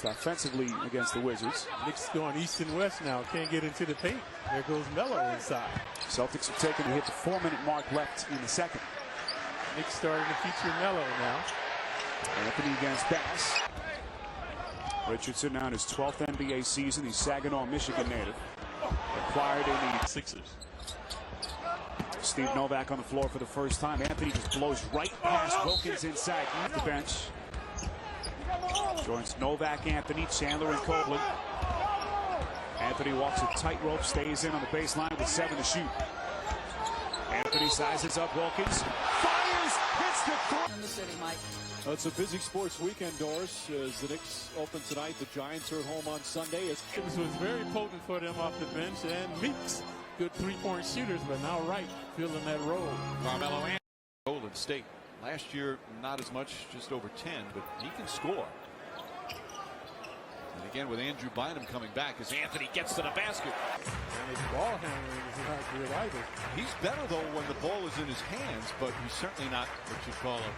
Offensively against the Wizards. Knicks going east and west now. Can't get into the paint. There goes Melo inside. Celtics are taking to hit the 4-minute mark left in the second. Knicks starting to feature Melo now. Anthony against Bass. Richardson on his 12th NBA season. He's Saginaw, Michigan native. Acquired in the Sixers. Steve Novak on the floor for the first time. Anthony just blows right past Wilkins inside the bench. Joins Novak, Anthony, Chandler, and Copeland. Anthony walks a tightrope, stays in on the baseline with 7 to shoot. Anthony sizes up Wilkins, fires, hits the three. In the city, Mike. It's a busy sports weekend, Doris, as the Knicks open tonight. The Giants are at home on Sunday. It was very potent for them off the bench, and Meeks, good three-point shooters, but now Wright filling that role. Carmelo and Golden State. Last year, not as much, just over 10, but he can score. And again, with Andrew Bynum coming back as Anthony gets to the basket. And his ball handling is not good either. He's better, though, when the ball is in his hands, but he's certainly not what you call a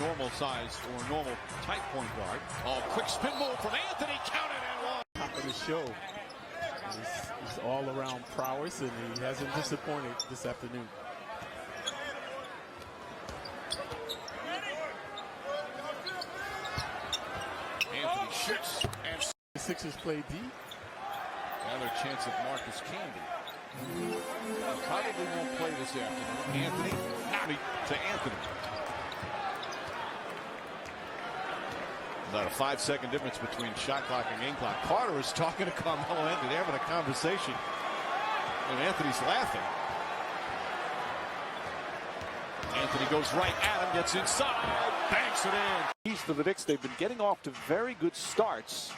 normal size or normal type point guard. Oh, quick spin move from Anthony, counted and one. Top of the show. He's all around prowess, and he hasn't disappointed this afternoon. Anthony shoots, and the Sixers play D. Another chance of Marcus Candy. Probably won't play this afternoon. Anthony to Anthony. About a 5-second difference between shot clock and game clock. Carter is talking to Carmelo Anthony. They're having a conversation, and Anthony's laughing. Anthony goes right at him, gets inside, banks it in. East for the Knicks, they've been getting off to very good starts.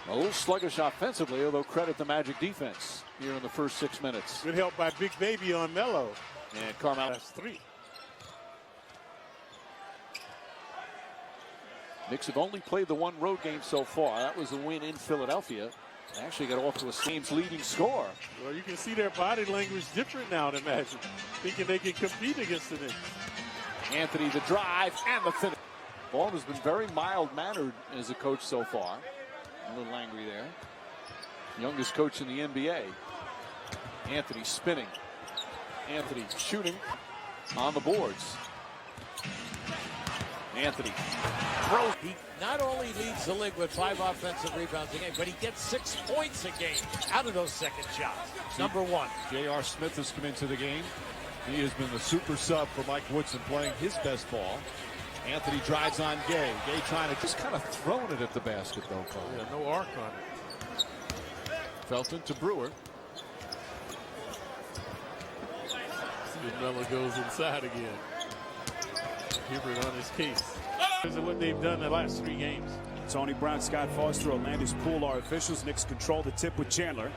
A little sluggish offensively, although credit the Magic defense here in the first 6 minutes. Good help by Big Baby on Melo. And Carmelo. That's 3. Knicks have only played the one road game so far. That was a win in Philadelphia. They actually got off to a game's leading score. Well, you can see their body language different now than Magic, thinking they can compete against the Knicks. Anthony, the drive, and the finish. Ball has been very mild-mannered as a coach so far. A little angry there. Youngest coach in the NBA. Anthony spinning. Anthony shooting on the boards. Anthony throws. He not only leads the league with 5 offensive rebounds a game, but he gets 6 points a game out of those second shots. Number 1. J.R. Smith has come into the game. He has been the super sub for Mike Woodson, playing his best ball. Anthony drives on Gay. Gay trying to just kind of throwing it at the basket, though. Yeah, no arc on it. Felton to Brewer. Melo goes inside again. Hibbert on his case. Because of what they've done the last 3 games. Tony Brown, Scott Foster, Orlando's Pool are officials. Knicks control the tip with Chandler.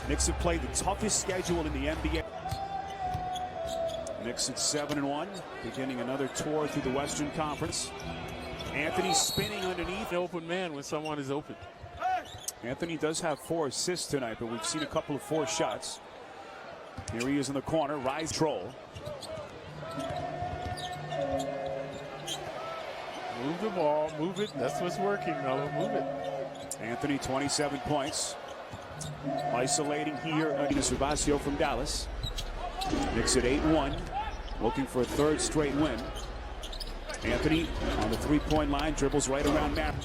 Knicks have played the toughest schedule in the NBA. Knicks at 7-1, beginning another tour through the Western Conference. Anthony spinning underneath. An open man when someone is open. Anthony does have 4 assists tonight, but we've seen a couple of 4 shots. Here he is in the corner, rise troll. Move the ball, move it. That's what's working, though. Move it. Anthony, 27 points. Isolating here, Servacio from Dallas. Knicks at 8-1, looking for a 3rd straight win. Anthony on the 3-point line, dribbles right around Matt.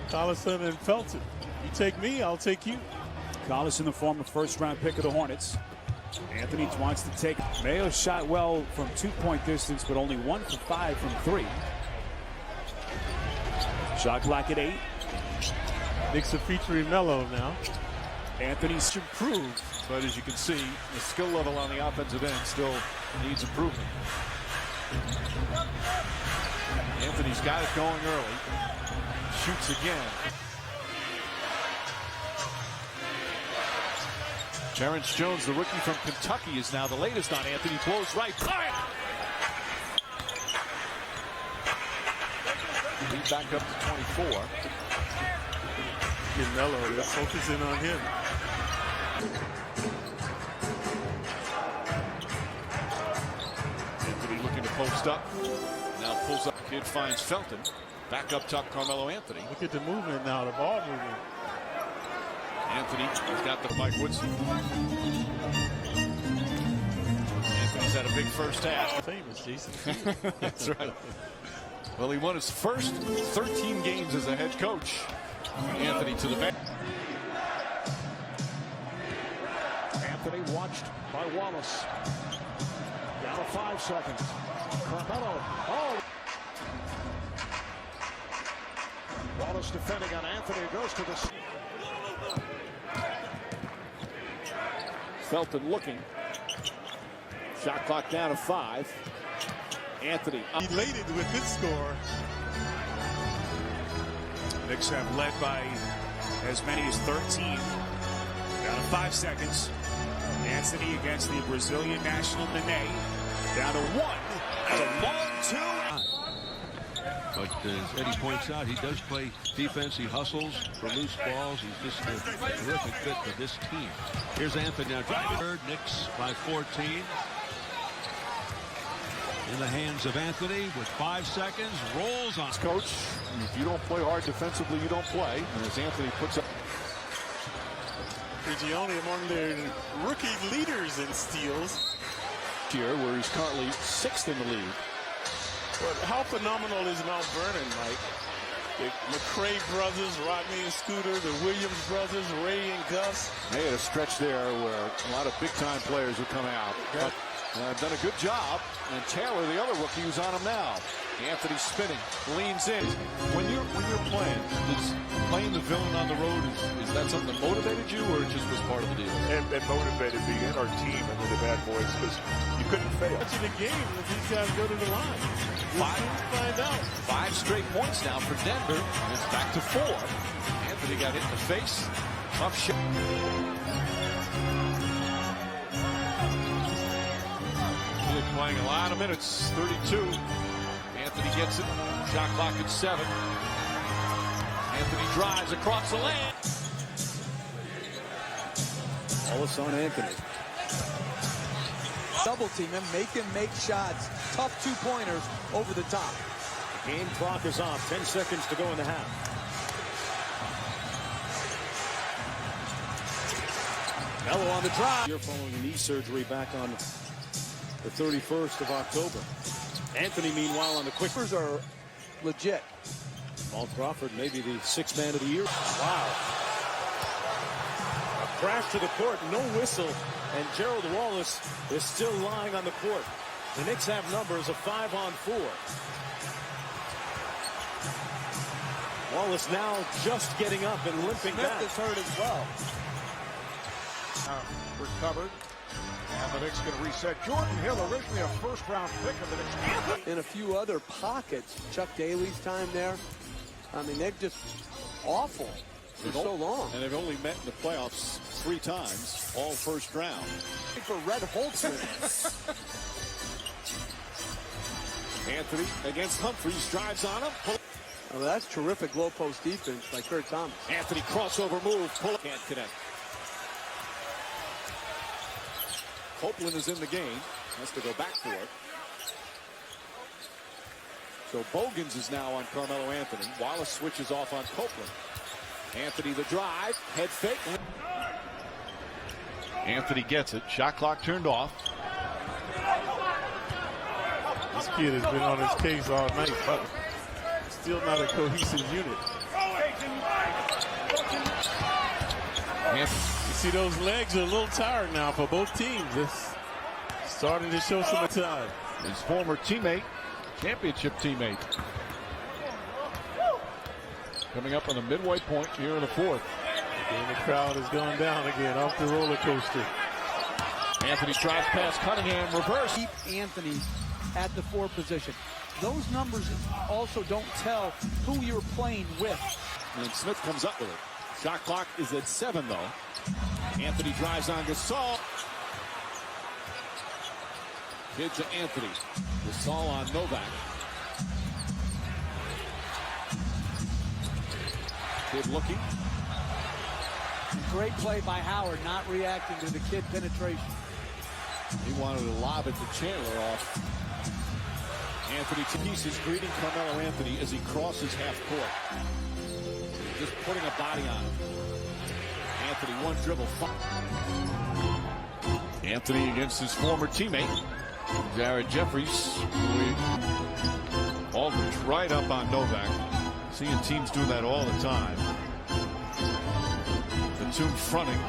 Collison and Felton. You take me, I'll take you. Collison, the former 1st-round pick of the Hornets. Anthony wants to take. Mayo shot well from 2-point distance, but only 1 for 5 from 3. Shot clock at 8. Knicks are featuring Melo now. Anthony's improved, but as you can see, the skill level on the offensive end still needs improvement. Anthony's got it going early. Shoots again. Terrence Jones, the rookie from Kentucky, is now the latest on Anthony. Blows right. Lead back up to 24. Melo, let's focus in on him. Anthony looking to post up. Now pulls up. Kid finds Felton. Back up top, Carmelo Anthony. Look at the movement now, the ball movement. Anthony has got the Mike Woodson. Anthony's had a big first half. Famous, Jason. That's right. Well, he won his first 13 games as a head coach. Anthony to the bench. Anthony watched by Wallace. Down to 5 seconds. Carmelo. Oh! Wallace defending on Anthony. Goes to the... Felton looking. Shot clock down to 5. Anthony Elated with this score. Knicks have led by as many as 13. Down to 5 seconds. Anthony against the Brazilian national Nene. Down to 1. And a long 2. But as Eddie points out, he does play defense. He hustles for loose balls. He's just a terrific fit for this team. Here's Anthony now driving third. Knicks by 14. In the hands of Anthony with 5 seconds. Rolls on. coach. If you don't play hard defensively, you don't play. And as Anthony puts up. Prigioni among their rookie leaders in steals. Here, where he's currently 6th in the league. But how phenomenal is Mount Vernon, Mike? The McCray brothers, Rodney and Scooter, the Williams brothers, Ray and Gus. They had a stretch there where a lot of big-time players would come out. But done a good job. And Taylor, the other rookie, who's on him now. Anthony spinning, leans in. When you're playing, is playing the villain on the road, is that something that motivated you, or it just was part of the deal? It motivated me and our team and the Bad Boys because you couldn't fail. Watching the game if these guys go to the line. Find out. 5 straight points now for Denver. And it's back to 4. Anthony got hit in the face. Tough shot. Really playing a lot of minutes. 32. Anthony gets it. Shot clock at 7. Anthony drives across the lane. Wallace on Anthony. Double team him, make him make shots. Tough 2-pointers over the top. Game clock is off. 10 seconds to go in the half. Melo on the drive. You're following knee surgery back on the 31st of October. Anthony, meanwhile, on the quickers Are legit. Paul Crawford, maybe the 6th man of the year. Wow. A crash to the court, no whistle, and Gerald Wallace is still lying on the court. The Knicks have numbers of 5-on-4. Wallace now just getting up and limping Smith back. is hurt as well. Recovered. And the Knicks going to reset. Jordan Hill, originally a first-round pick of the Knicks. In a few other pockets, Chuck Daly's time there. I mean, they're just awful for so long. And they've only met in the playoffs 3 times, all first round. For Red Holtzman. Anthony against Humphries, drives on him. Oh, that's terrific low post defense by Kurt Thomas. Anthony crossover move, pull it, can't connect. Copeland is in the game, has to go back for it. So Bogans is now on Carmelo Anthony. Wallace switches off on Copeland. Anthony the drive, head fake. Anthony gets it. Shot clock turned off. This kid has been on his case all night, but still not a cohesive unit. You see those legs are a little tired now for both teams. It's starting to show some time. His former teammate, championship teammate. Coming up on the midway point here in the 4th. And the crowd is going down again off the roller coaster. Anthony drives past Cunningham, reverse. Keep Anthony at the 4 position. Those numbers also don't tell who you're playing with. And Smith comes up with it. Shot clock is at 7, though. Anthony drives on Gasol. Kid to Anthony. Gasol on Novak. Kid looking. Great play by Howard, not reacting to the kid penetration. He wanted to lob it to Chandler off Anthony Pieces greeting Carmelo Anthony as he crosses half court. Just putting a body on him. Anthony, one dribble. Anthony against his former teammate, Jared Jeffries. Aldridge right up on Novak. Seeing teams do that all the time. The two fronting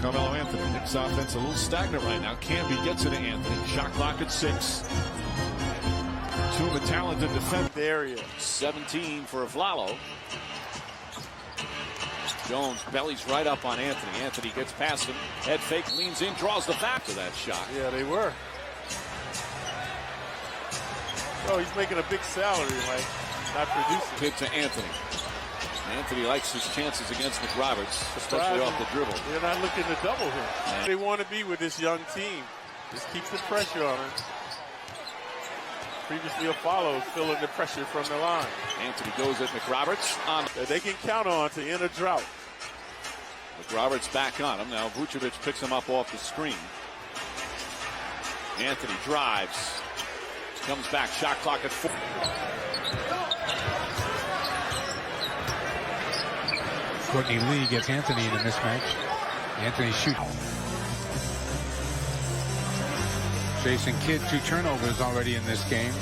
Carmelo Anthony. Knicks offense a little stagnant right now. Camby gets it to Anthony. Shot clock at 6. Two of the talented defense area. 17 for Aflalo. Jones bellies right up on Anthony. Anthony gets past him. Head fake, leans in, draws the back to that shot. Yeah, they were. Oh, he's making a big salary, like not producing. Kid to Anthony. Anthony likes his chances against McRoberts, especially off the dribble. They're not looking to double him. They want to be with this young team. Just keep the pressure on him. Previously, Aflalo feeling the pressure from the line. Anthony goes at McRoberts. That they can count on to end a drought. McRoberts back on him. Now Vucevic picks him up off the screen. Anthony drives. Comes back. Shot clock at 4. Courtney Lee gets Anthony in a mismatch. Anthony shoots. Jason Kidd, 2 turnovers already in this game.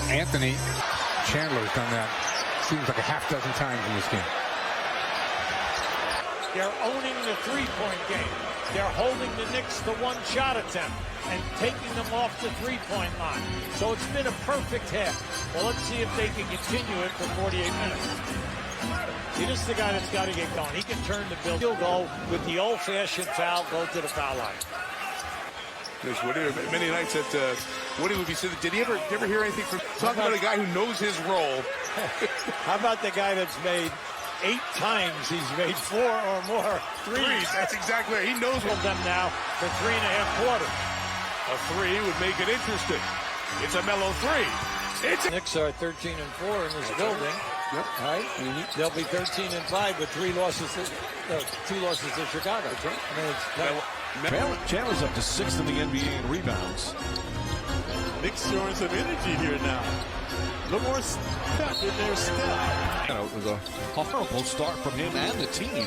Anthony Chandler's done that, seems like a half dozen times in this game. They're owning the three-point game. They're holding the Knicks to one shot attempt and taking them off the three-point line. So it's been a perfect half. Well, let's see if they can continue it for 48 minutes. See, this is the guy that's got to get going. He can turn the field goal with the old-fashioned foul, go to the foul line. There's Woody. Many nights that Woody would be sitting. Did you ever hear anything from? Talking about a guy who knows his role. How about the guy that's made 8 times? He's made 4 or more threes. That's exactly right. He knows what them now for 3.5 quarters. A 3 would make it interesting. It's a mellow 3. It's Knicks are 13-4 in this building. Yep. All right. They'll be 13-5 with 2 losses to Chicago. Chandler's up to 6th in the NBA in rebounds. Knicks showing some energy here now. A little more step in their step. It was a horrible start from him and the team,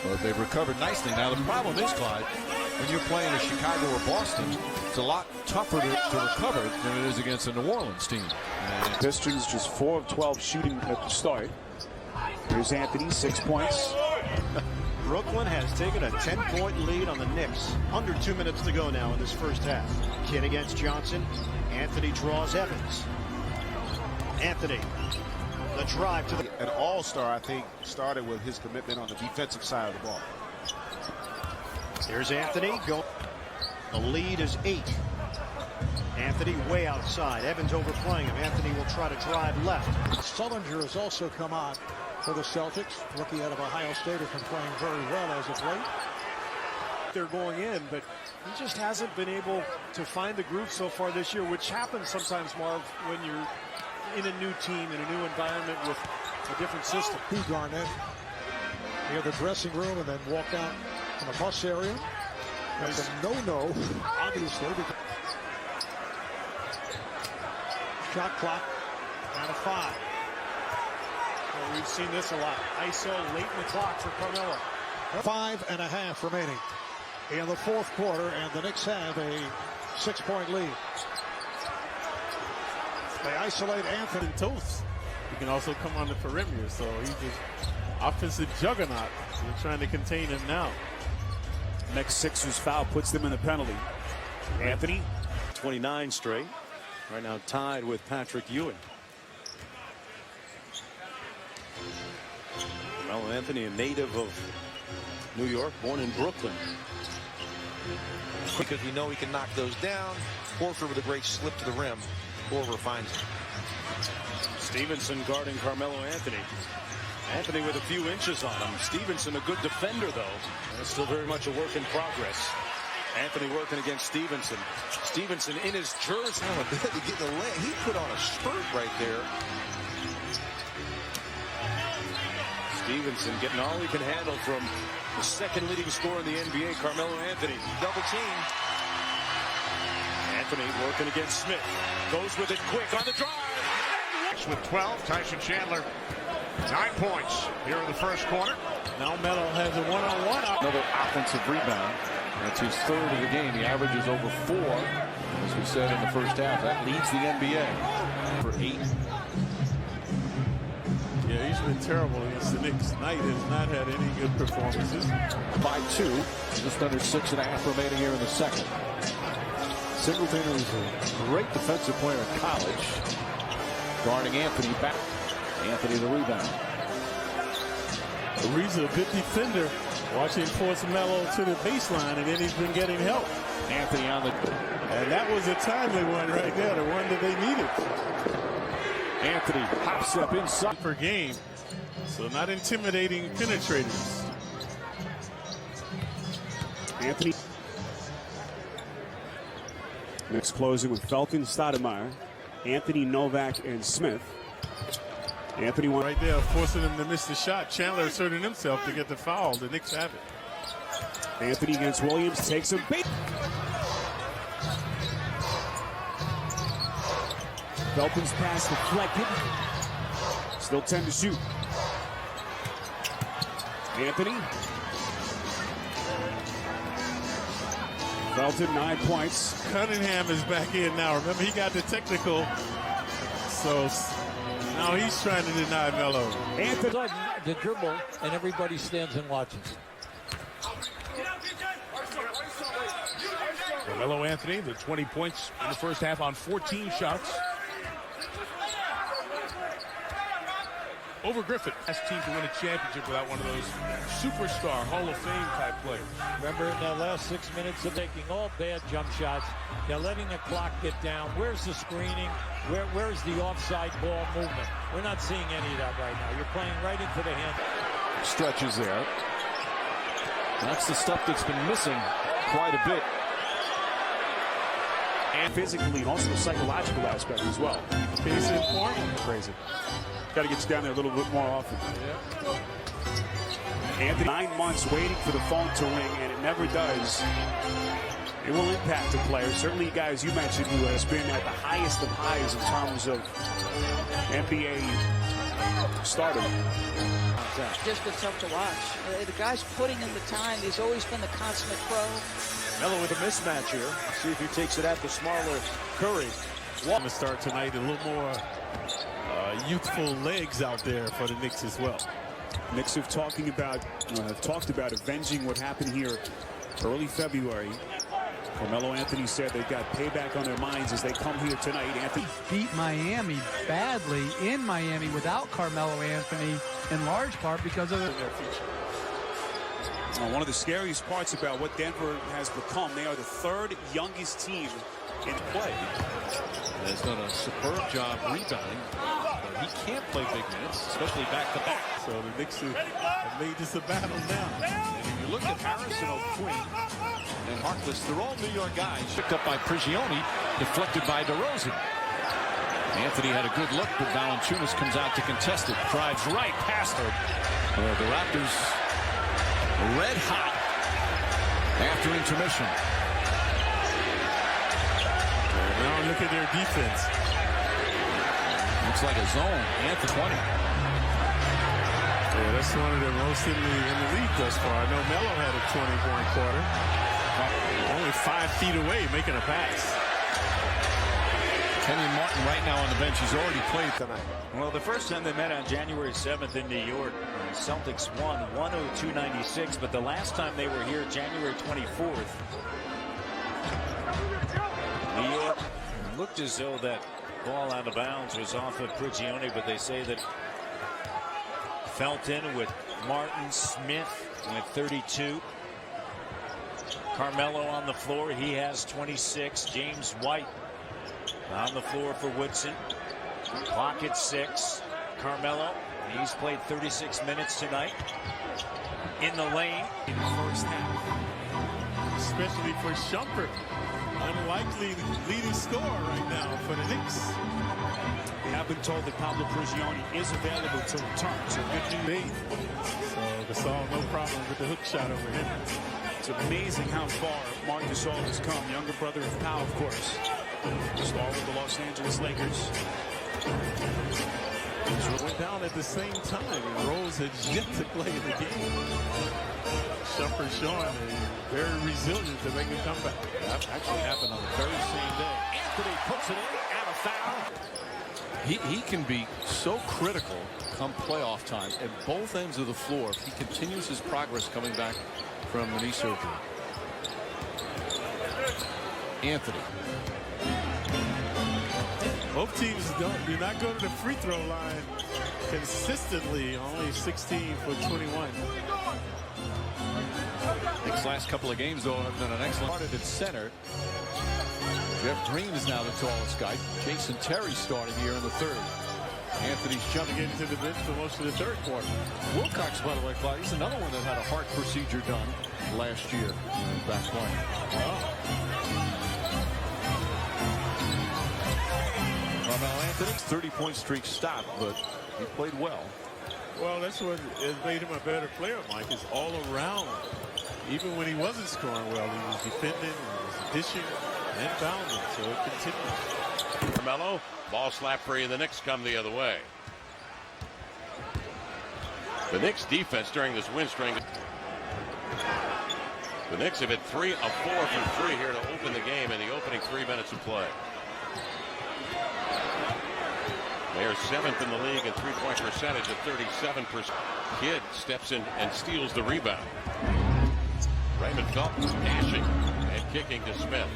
but they've recovered nicely. Now the problem is, Clyde, when you're playing a Chicago or Boston, it's a lot tougher to recover than it is against a New Orleans team. Pistons just 4 of 12 shooting at the start. Here's Anthony, 6 points. Brooklyn has taken a 10-point lead on the Knicks. Under 2 minutes to go now in this first half. Kidd against Johnson. Anthony draws Evans. Anthony, the drive to the... An all-star, I think, started with his commitment on the defensive side of the ball. Here's Anthony. The lead is 8. Anthony way outside. Evans overplaying him. Anthony will try to drive left. Sullinger has also come on for the Celtics. Rookie out of Ohio State has been playing very well as of late. They're going in, but he just hasn't been able to find the groove so far this year, which happens sometimes, Marv, when you're in a new team, in a new environment with a different system. P. Garnett near the dressing room and then walk out in the bus area. That's a no-no, obviously. Shot clock down to 5. Well, we've seen this a lot. ISO late in the clock for Carmelo. 5.5 remaining in the fourth quarter, and the Knicks have a 6-point lead. They isolate Anthony. Toast. He can also come on the perimeter, so he's just offensive juggernaut. We're trying to contain him now. Next Sixers foul puts them in the penalty. Anthony. 29 straight. Right now tied with Patrick Ewing. Carmelo Anthony, a native of New York, born in Brooklyn. Because we know he can knock those down. Horford with a great slip to the rim. Korver finds it. Stevenson guarding Carmelo Anthony. Anthony with a few inches on him. Stevenson a good defender, though. And it's still very much a work in progress. Anthony working against Stevenson. Stevenson in his jersey. He put on a spurt right there. Stevenson getting all he can handle from the second leading scorer in the NBA, Carmelo Anthony. Double team. Anthony working against Smith. Goes with it quick on the drive. With 12, Tyson Chandler, 9 points here in the first quarter. Now Melo has a one-on-one. Another offensive rebound. That's his third of the game. The average is over 4, as we said in the first half. That leads the NBA for 8. Yeah, he's been terrible against the Knicks. Knight has not had any good performances. By 2, just under 6.5 remaining here in the second. Singleton is a great defensive player in college. Guarding Anthony back. Anthony the rebound. Ariza, a good defender. Watch him force Melo to the baseline, and then he's been getting help. Anthony on the... And that was a timely one right there, the one that they needed. Anthony hops up inside. Per game, so not intimidating penetrators. Anthony. Next closing with Felton, Stoudemire, Anthony, Novak, and Smith. Anthony won right there, forcing him to miss the shot. Chandler asserting himself to get the foul. The Knicks have it. Anthony against Williams takes him. Felton's pass deflected. Still 10 to shoot. Anthony. Felton, 9 points. Cunningham is back in now. Remember, he got the technical. So now he's trying to deny Melo. Anthony, the dribble, and everybody stands and watches. Carmelo Anthony, the 20 points in the first half on 14 shots. Over Griffin. Last team to win a championship without one of those superstar Hall of Fame type players. Remember, in the last 6 minutes of making all bad jump shots, they're letting the clock get down. Where's the screening? Where's the offside ball movement? We're not seeing any of that right now. You're playing right into the hand. Stretches there. That's the stuff that's been missing quite a bit. And physically, and also the psychological aspect as well. Case in point. Crazy. Got to get you down there a little bit more often. Anthony, 9 months waiting for the phone to ring, and it never does. It will impact the players. Certainly, guys you mentioned, who has been at the highest of highs in terms of NBA stardom. Just been tough to watch. The guy's putting in the time. He's always been the consummate pro. Melo with a mismatch here. See if he takes it at the smaller Curry. Want to start tonight a little more youthful legs out there for the Knicks as well. Knicks have talked about avenging what happened here early February. Carmelo Anthony said they've got payback on their minds as they come here tonight. Anthony beat Miami badly in Miami without Carmelo Anthony, in large part because of their future. One of the scariest parts about what Denver has become, they are the 3rd youngest team in play. Has done a superb job rebounding. But he can't play big minutes, especially back-to-back. So the Knicks have made this a battle now. And if you look at Harrison, O'Quinn, and Harkless, they're all New York guys. Picked up by Prigioni, deflected by DeRozan. Anthony had a good look, but Valanciunas comes out to contest it. Drives right past her. The Raptors red hot after intermission. Now look at their defense. Looks like a zone. Anthony 20. Yeah, that's one of the most in the league thus far. I know Melo had a 20-point quarter. Only 5 feet away making a pass. Kenyon Martin right now on the bench. He's already played tonight. Well, the first time they met on January 7th in New York, Celtics won 102-96, but the last time they were here, January 24th, New York looked as though that ball out of bounds was off of Prigioni, but they say that Felton with Martin, Smith with 32. Carmelo on the floor, he has 26. James White on the floor for Woodson. Clock at 6. Carmelo, he's played 36 minutes tonight. In the lane in the first half. Especially for Shumpert. Unlikely leading scorer right now for the Knicks. We have been told that Pablo Prigioni is available to return. So good news. So Gasol, no problem with the hook shot over here. It's amazing how far Marc Gasol has come. Younger brother of Pau, of course. Star with the Los Angeles Lakers. Went down at the same time, and Rose had yet to play the game. Shumpert showing very resilient to make a comeback. That actually happened on the very same day. Anthony puts it in and a foul. He can be so critical come playoff time at both ends of the floor if he continues his progress coming back from the knee surgery. Anthony. Both teams do not go to the free throw line consistently. Only 16 for 21. Knicks last couple of games, though, have done an excellent part at center. Jeff Green is now the tallest guy. Jason Terry starting here in the third. Anthony's jumping into the bench for most of the third quarter. Wilcox, by the way, Clyde, he's another one that had a heart procedure done last year. Back playing. Carmelo Anthony's 30-point streak stopped, but he played well. Well, that's what has made him a better player, Mike, is all around. Even when he wasn't scoring well, he was defending, he was dishing, and bounding, so it continued. Carmelo, ball slap free, and the Knicks come the other way. The Knicks defense during this win string. The Knicks have hit 3 of 4 from 3 here to open the game in the opening 3 minutes of play. They are 7th in the league in three-point percentage at 37%. Kidd steps in and steals the rebound. Raymond Felton dashing and kicking to Smith.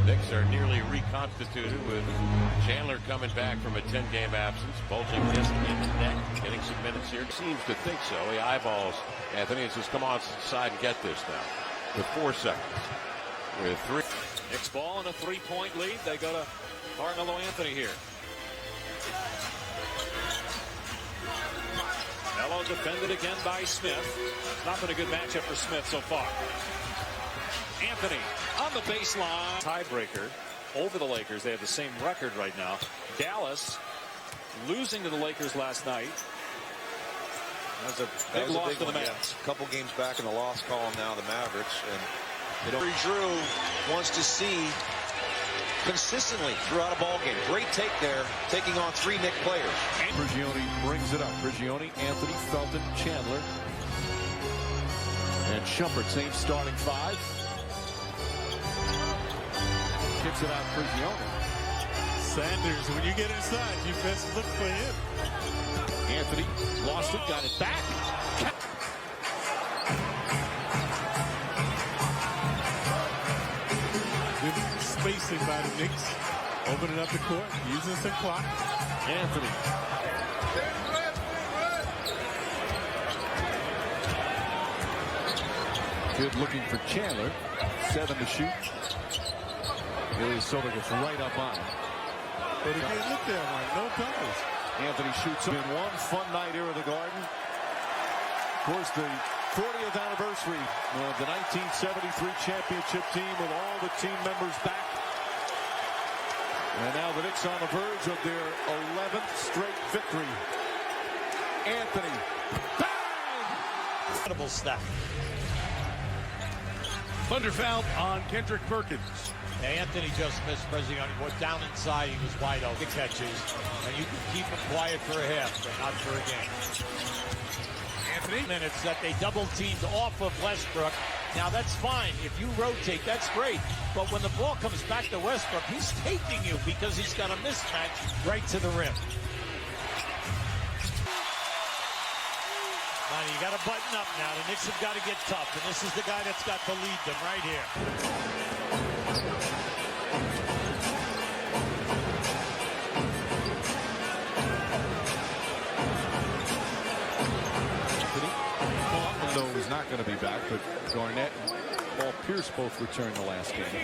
Knicks are nearly reconstituted with Chandler coming back from a 10-game absence. Bulging disc in the neck, getting some minutes here. Seems to think so. He eyeballs Anthony and says, come on inside and get this now. With 4 seconds. With 3. Knicks ball and a 3-point lead. They go to Carmelo Anthony here. Melo defended again by Smith. Not been a good matchup for Smith so far. Anthony on the baseline. Tiebreaker over the Lakers. They have the same record right now. Dallas losing to the Lakers last night. That was a big loss to the Mavs. A couple games back in the loss column now, the Mavericks. And they don't. Drew wants to see consistently throughout a ball game. Great take there, taking on 3 Knick players. Prigioni brings it up. Prigioni, Anthony, Felton, Chandler, and Shumpert. Same starting 5. Kicks it out, Prigioni. Sanders, when you get inside, you best look for him. Anthony lost it, got it back. Good spacing by the Knicks. Opening up the court, using some clock. Anthony. Good looking for Chandler. 7 to shoot. Ilyasova gets right up on him. But he can't look there, Mike. No covers. Anthony shoots in one fun night here at the Garden. Of course, the 40th anniversary of the 1973 championship team with all the team members back. And now the Knicks on the verge of their 11th straight victory. Anthony. Bang! Incredible stuff. Thunder foul on Kendrick Perkins. Anthony just missed Prigioni. Went down inside. He was wide open. Catches. And you can keep him quiet for a half, but not for a game. Anthony. Minutes that they double teamed off of Westbrook. Now that's fine. If you rotate, that's great. But when the ball comes back to Westbrook, he's taking you because he's got a mismatch right to the rim. Now you got to button up now. The Knicks have got to get tough. And this is the guy that's got to lead them right here. Though was not going to be back, but Garnett and Paul Pierce both returned the last game. You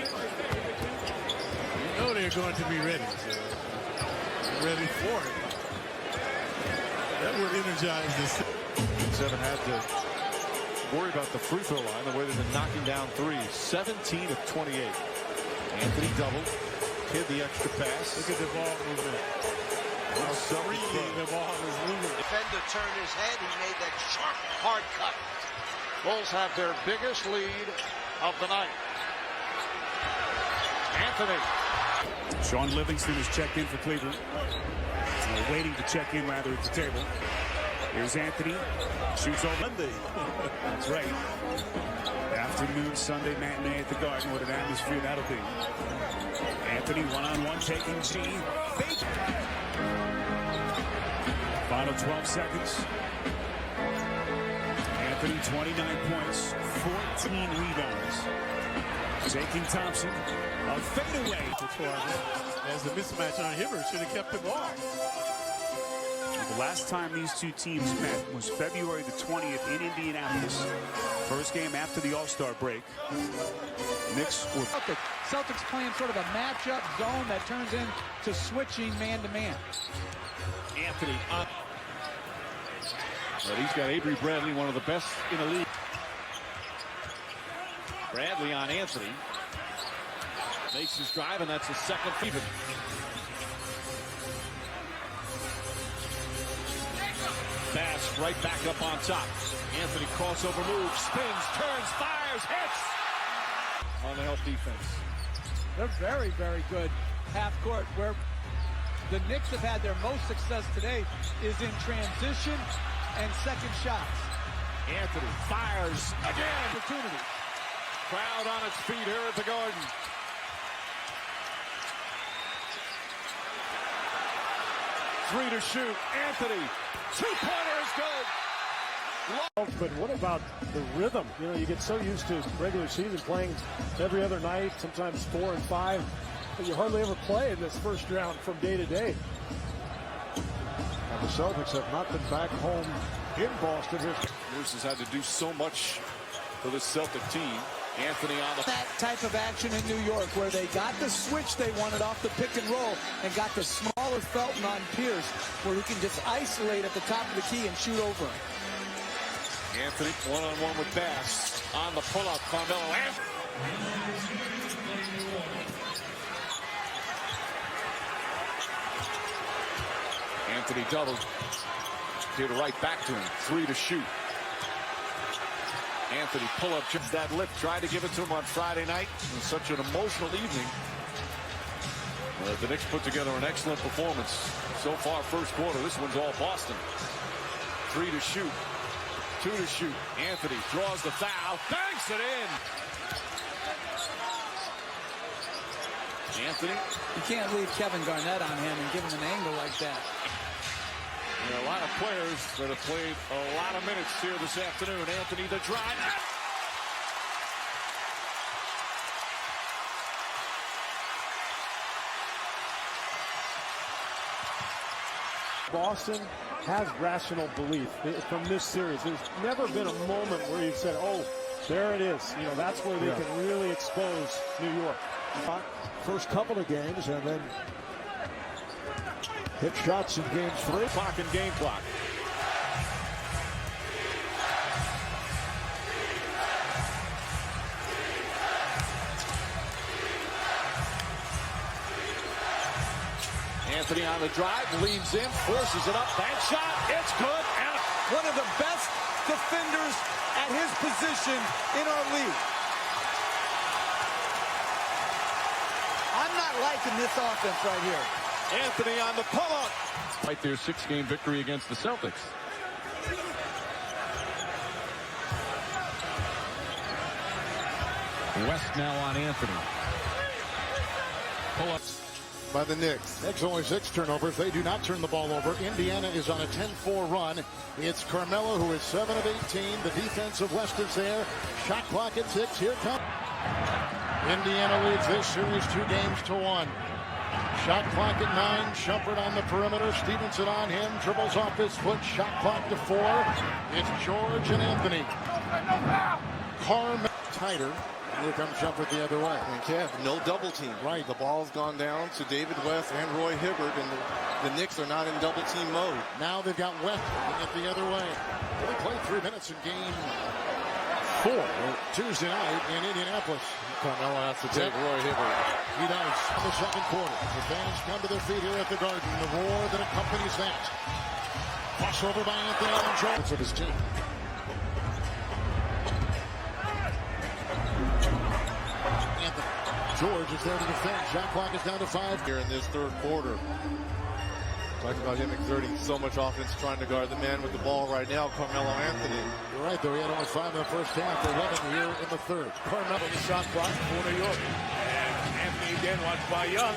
know they're going to be ready. So ready for it. That would energize this. Knicks haven't had to worry about the free throw line the way they've been knocking down threes. 17 of 28. Anthony doubled. Hit the extra pass. Look at the ball movement. The ball is moving. Defender turned his head. He made that sharp, hard cut. Bulls have their biggest lead of the night. Anthony. Sean Livingston has checked in for Cleveland. Waiting to check in, rather, at the table. Here's Anthony. Shoots over Monday. That's right. Afternoon Sunday matinee at the Garden. What an atmosphere that'll be. Anthony one-on-one taking G. Final 12 seconds. Anthony 29 points, 14 rebounds. Taking Thompson. A fadeaway. As the mismatch on Hibbert should have kept the ball. The last time these two teams met was February the 20th in Indianapolis. First game after the All-Star break. Knicks were... Celtics playing sort of a matchup zone that turns into switching man-to-man. Anthony up. But he's got Avery Bradley, one of the best in the league. Bradley on Anthony. Makes his drive, and that's his second even. Bass right back up on top. Anthony crossover move, spins, turns, fires, hits. On the help defense. They're very, very good half court. Where the Knicks have had their most success today is in transition and second shots. Anthony fires again. Opportunity. Crowd on its feet here at the Garden. Three to shoot. Anthony. Two-pointer is good. But what about the rhythm? You know, you get so used to regular season playing every other night, sometimes 4 and 5, but you hardly ever play in this first round from day to day. And the Celtics have not been back home in Boston. Bruce has had to do so much for this Celtic team. Anthony on the... That type of action in New York where they got the switch they wanted off the pick and roll and got the smaller Felton on Pierce where he can just isolate at the top of the key and shoot over him. Anthony one-on-one with Bass. On the pull-up, Carmelo. Anthony doubled. Did right back to him. Three to shoot. Anthony pull-up, just that lift. Tried to give it to him on Friday night. It was such an emotional evening. The Knicks put together an excellent performance. So far, first quarter, this one's all Boston. Three to shoot. Two to shoot. Anthony draws the foul. Banks it in. Anthony. You can't leave Kevin Garnett on him and give him an angle like that. There are a lot of players that have played a lot of minutes here this afternoon. Anthony the drive. Boston has rational belief from this series. There's never been a moment where you've said, oh, there it is. You know, that's where they can really expose New York. First couple of games and then hit shots in games 3. Clock and game clock. Anthony on the drive, leans in, forces it up, bank shot, it's good. And one of the best defenders at his position in our league. I'm not liking this offense right here. Anthony on the pull-up. Right there, 6-game victory against the Celtics. West now on Anthony. Pull-up by the Knicks. Knicks only 6 turnovers. They do not turn the ball over. Indiana is on a 10-4 run. It's Carmelo who is 7 of 18. The defense of West is there. Shot clock at 6. Here comes. Indiana leads this series 2-1. Shot clock at 9. Shumpert on the perimeter. Stevenson on him. Dribbles off his foot. Shot clock to 4. It's George and Anthony. Carmelo tighter. Here comes Shumpert the other way. And Kev, no double team. Right. The ball's gone down to David West and Roy Hibbert, and the Knicks are not in double team mode. Now they've got West it the other way. They played 3 minutes in game 4 Tuesday night in Indianapolis. Carmelo has to take Roy Hibbert. He does in the second quarter. The fans come to their feet here at the Garden. The roar that accompanies that. Crossover by Anthony Allen Jones of his team. Anthony. George is there to defend. Shot clock is down to 5 here in this third quarter. Talking about him exerting so much offense trying to guard the man with the ball right now, Carmelo Anthony. You're right, though. He had only 5 in the first half, 11 here in the third. Carmelo The shot clock for New York. And Anthony again watched by Young.